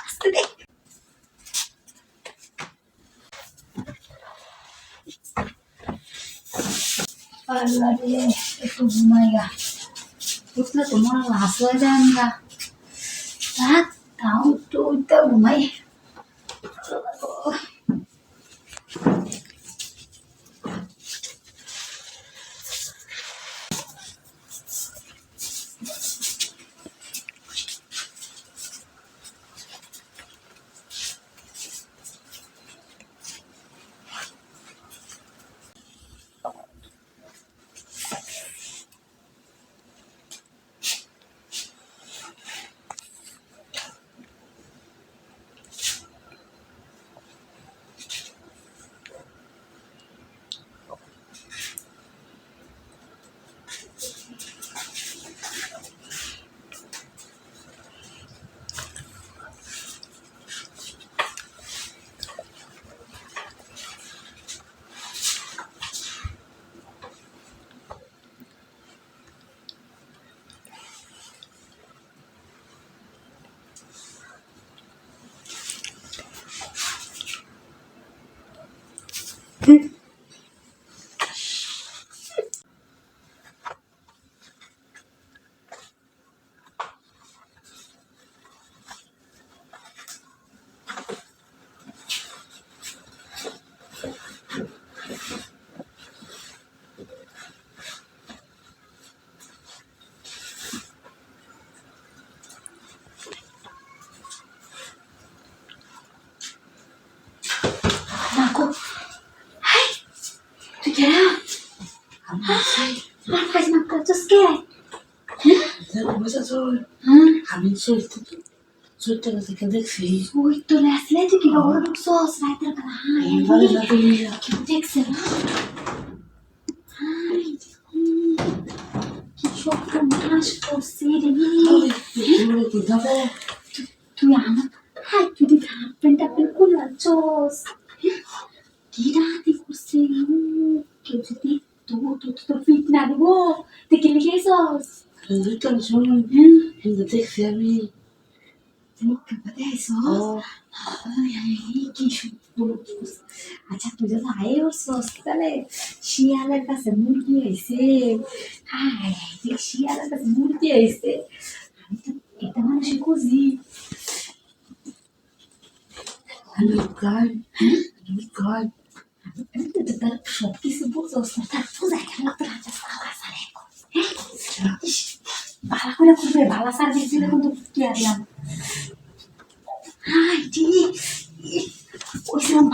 আস্তে দে। আল্লাহ রে, একটু ঘুমাই গা। উঠলে তোমার লাশ হয়ে যায় না। রাত তাও একটু উঠতে ঘুমাই। Aku, hai, tu kira? Apa kasih makan terus ke? Masa soy, আমি চোরটা থেকে দেখছি ওই তো আসলে যে কি বাবা ঢুকছস রাতের বেলা হ্যাঁ বাড়ি সাথে কেউ দেখছে না হাই কি শক্ত মাস করছে রে তুই আমার হাই তুই হাফ প্যান্ট আপনি খুলছস কি রাতে করছে কেউ যদি তো ফিট না দিব তুই কি লিখেছস কিন্তু দেখছি আমি আচ্ছা তুই যখন আয়ে উঠছস তাহলে শিয়ালের কাছে মুরগি আইছে হাই শিয়ালের কাছে মুরগি আইছে আমি তো এটা মানুষ খুঁজি আমি গান আমি তো তার সব কিছু বুঝছস না তার বুঝাই কেন তোর হাতে সালা সারে ভালো করে করবে ভালো সার্ভিস দিলে কিন্তু কি আনলাম হাই ঠিক ওইসব